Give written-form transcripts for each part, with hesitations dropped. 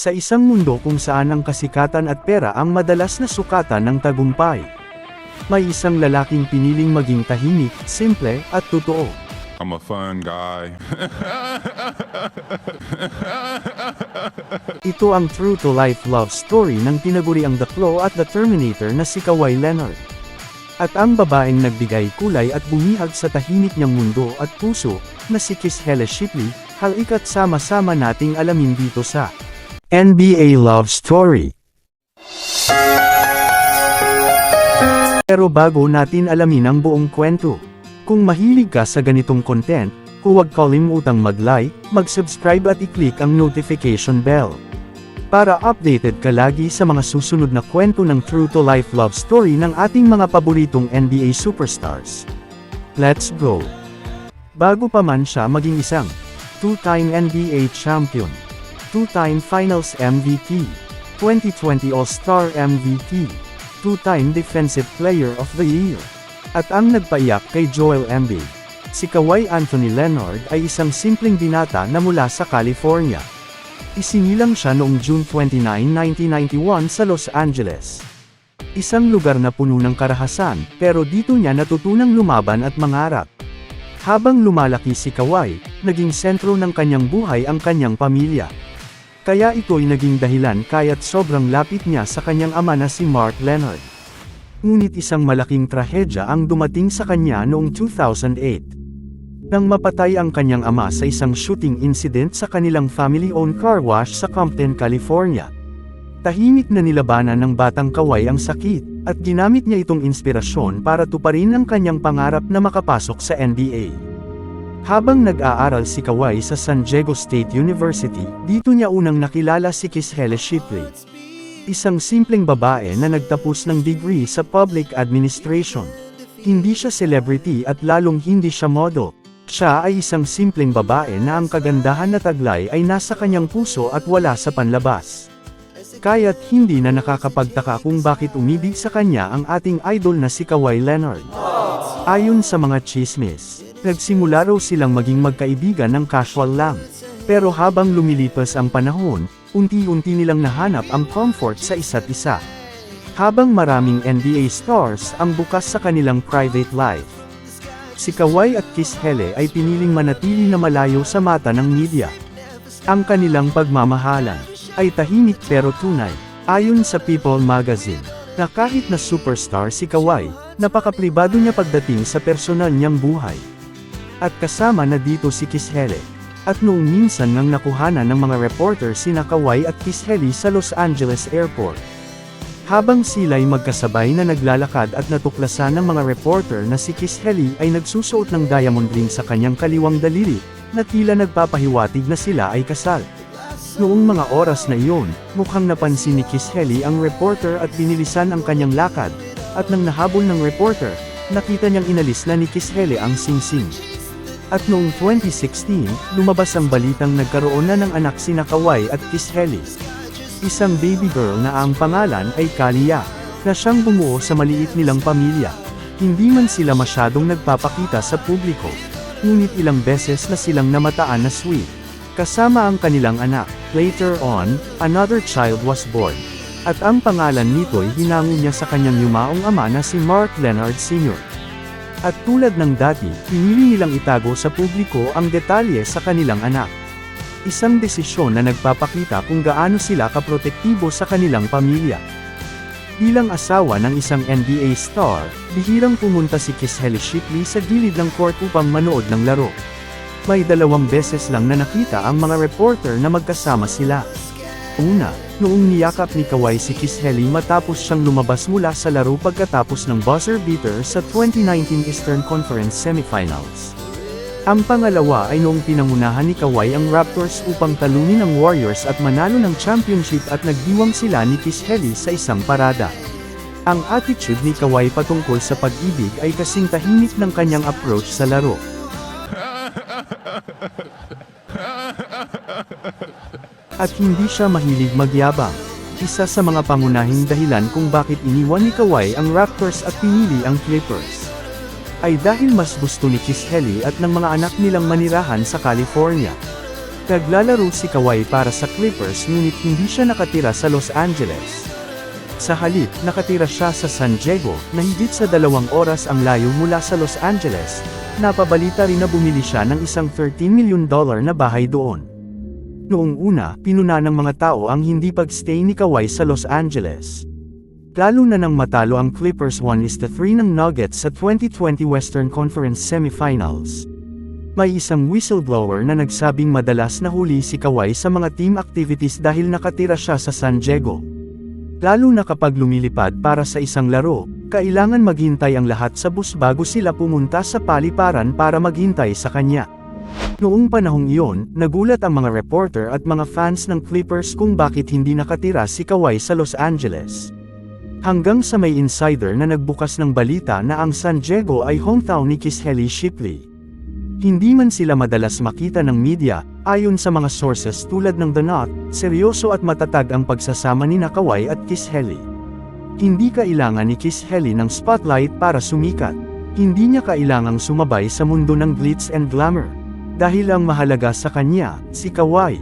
Sa isang mundo kung saan ang kasikatan at pera ang madalas na sukatan ng tagumpay, may isang lalaking piniling maging tahimik, simple, at totoo. I'm a fun guy. Ito ang true-to-life love story ng tinaguriang The Claw at the Terminator na si Kawhi Leonard. At ang babaeng nagbigay kulay at bumihag sa tahimik niyang mundo at puso, na si Kishelle Shipley, halika't sama-sama nating alamin dito sa NBA Love Story. Pero bago natin alamin ang buong kwento, kung mahilig ka sa ganitong content, huwag kalimutang mag-like, mag-subscribe at i-click ang notification bell para updated ka lagi sa mga susunod na kwento ng true-to-life love story ng ating mga paboritong NBA superstars. Let's go! Bago pa man siya maging isang two-time NBA champion, two-time Finals MVP, 2020 All-Star MVP, two-time Defensive Player of the Year, at ang nagpaiyak kay Joel Embiid, si Kawhi Anthony Leonard ay isang simpleng binata na mula sa California. Isinilang siya noong June 29, 1991 sa Los Angeles. Isang lugar na puno ng karahasan, pero dito niya natutunang lumaban at mangarap. Habang lumalaki si Kawhi, naging sentro ng kanyang buhay ang kanyang pamilya. Kaya ito'y naging dahilan kaya't sobrang lapit niya sa kanyang ama na si Mark Leonard. Ngunit isang malaking trahedya ang dumating sa kanya noong 2008. Nang mapatay ang kanyang ama sa isang shooting incident sa kanilang family-owned car wash sa Compton, California. Tahimik na nilabanan ng batang Kawhi ang sakit, at ginamit niya itong inspirasyon para tuparin ang kanyang pangarap na makapasok sa NBA. Habang nag-aaral si Kawhi sa San Diego State University, dito niya unang nakilala si Kishelle Shipley. Isang simpleng babae na nagtapos ng degree sa public administration. Hindi siya celebrity at lalong hindi siya model. Siya ay isang simpleng babae na ang kagandahan na taglay ay nasa kanyang puso at wala sa panlabas. Kaya't hindi na nakakapagtaka kung bakit umibig sa kanya ang ating idol na si Kawhi Leonard. Ayon sa mga chismis, nagsimula raw silang maging magkaibigan ng casual lang. Pero habang lumilipas ang panahon, unti-unti nilang nahanap ang comfort sa isa't isa. Habang maraming NBA stars ang bukas sa kanilang private life, si Kawhi at Kishelle ay piniling manatili na malayo sa mata ng media. Ang kanilang pagmamahalan ay tahimik pero tunay, ayon sa People magazine, na kahit na superstar si Kawhi, napakapribado niya pagdating sa personal niyang buhay. At kasama na dito si Kishelle. At noong minsan ngang nakuhanan ng mga reporter sina Kawhi at Kishelle sa Los Angeles Airport. Habang sila'y magkasabay na naglalakad at natuklasan ng mga reporter na si Kishelle ay nagsusuot ng diamond ring sa kanyang kaliwang daliri, na tila nagpapahiwatig na sila ay kasal. Noong mga oras na iyon, mukhang napansin ni Kishelle ang reporter at binilisan ang kanyang lakad, at nang nahabol ng reporter, nakita niyang inalis na ni Kishelle ang singsing. At noong 2016, lumabas ang balitang nagkaroon na ng anak sina Kawhi at Kishelle. Isang baby girl na ang pangalan ay Kalia, na siyang bumuo sa maliit nilang pamilya. Hindi man sila masyadong nagpapakita sa publiko, ngunit ilang beses na silang namataan na sweet. Kasama ang kanilang anak. Later on, another child was born. At ang pangalan nito'y hinango niya sa kanyang yumaong ama na si Mark Leonard Sr. At tulad ng dati, pinili nilang itago sa publiko ang detalye sa kanilang anak. Isang desisyon na nagpapakita kung gaano sila kaprotektibo sa kanilang pamilya. Bilang asawa ng isang NBA star, bihirang pumunta si Kishelle Shipley sa gilid ng court upang manood ng laro. May 2 beses lang na nakita ang mga reporter na magkasama sila. Una, noong niyakap ni Kawhi si Kishelle matapos siyang lumabas mula sa laro pagkatapos ng buzzer beater sa 2019 Eastern Conference Semifinals. Ang pangalawa ay noong pinangunahan ni Kawhi ang Raptors upang talunin ang Warriors at manalo ng championship at nagdiwang sila ni Kishelle sa isang parada. Ang attitude ni Kawhi patungkol sa pag-ibig ay kasing tahimik ng kanyang approach sa laro. At hindi siya mahilig magyabang. Isa sa mga pangunahing dahilan kung bakit iniwan ni Kawhi ang Raptors at pinili ang Clippers ay dahil mas gusto ni Kishelle at ng mga anak nilang manirahan sa California. Naglalaro si Kawhi para sa Clippers ngunit hindi siya nakatira sa Los Angeles. Sa halip, nakatira siya sa San Diego, na higit sa 2 oras ang layo mula sa Los Angeles. Napabalita rin na bumili siya ng isang $13 million na bahay doon. Noong una, pinuna ng mga tao ang hindi pag-stay ni Kawhi sa Los Angeles. Lalo na nang matalo ang Clippers 1-3 ng Nuggets sa 2020 Western Conference Semifinals. May isang whistleblower na nagsabing madalas nahuli si Kawhi sa mga team activities dahil nakatira siya sa San Diego. Lalo na kapag lumilipad para sa isang laro, kailangan maghintay ang lahat sa bus bago sila pumunta sa paliparan para maghintay sa kanya. Noong panahong iyon, nagulat ang mga reporter at mga fans ng Clippers kung bakit hindi nakatira si Kawhi sa Los Angeles. Hanggang sa may insider na nagbukas ng balita na ang San Diego ay hometown ni Kisheli Shipley. Hindi man sila madalas makita ng media, ayon sa mga sources tulad ng The Knot, seryoso at matatag ang pagsasama ni Kawhi at Kisheli. Hindi kailangan ni Kisheli ng spotlight para sumikat. Hindi niya kailangang sumabay sa mundo ng glitz and glamour. Dahil ang mahalaga sa kanya, si Kawhi,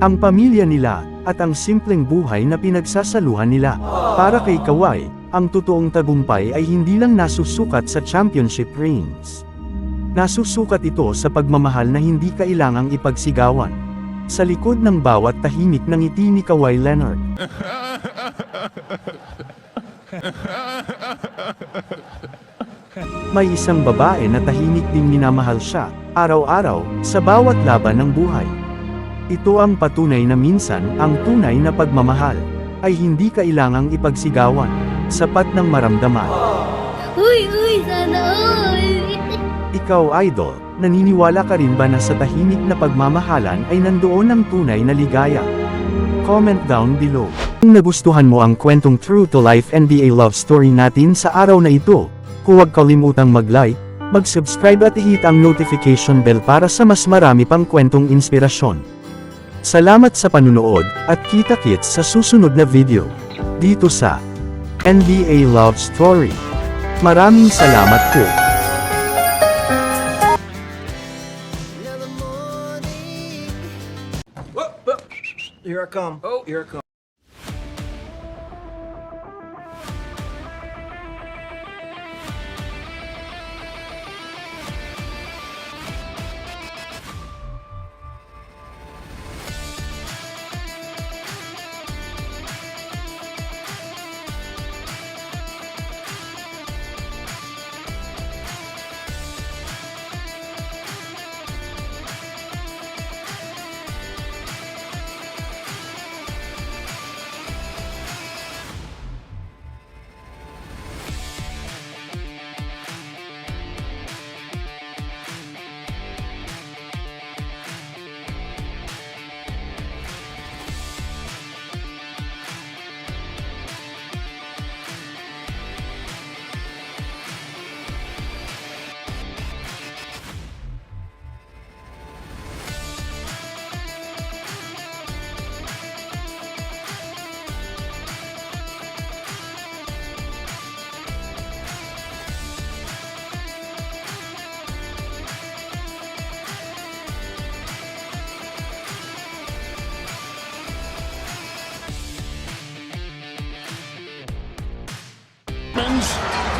ang pamilya nila, at ang simpleng buhay na pinagsasaluhan nila. Para kay Kawhi, ang totoong tagumpay ay hindi lang nasusukat sa championship rings. Nasusukat ito sa pagmamahal na hindi kailangang ipagsigawan. Sa likod ng bawat tahimik na ngiti ni Kawhi Leonard. May isang babae na tahimik ding minamahal siya, araw-araw, sa bawat laban ng buhay. Ito ang patunay na minsan, ang tunay na pagmamahal, ay hindi kailangang ipagsigawan, sapat ng maramdaman. Uy, sana all! Ikaw idol, naniniwala ka rin ba na sa tahimik na pagmamahalan ay nandoon ang tunay na ligaya? Comment down below. Kung nagustuhan mo ang kwentong True to Life NBA love story natin sa araw na ito, huwag kalimutang mag-like, mag-subscribe at i-hit ang notification bell para sa mas marami pang kwentong inspirasyon. Salamat sa panunood, at kita-kits sa susunod na video. Dito sa NBA Love Story. Maraming salamat po. Here I come. Oh, here I come.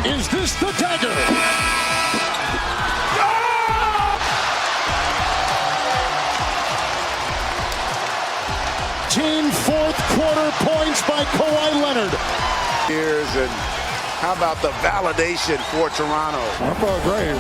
Is this the dagger? Team fourth quarter points by Kawhi Leonard. Years, and how about the validation for Toronto? I felt great.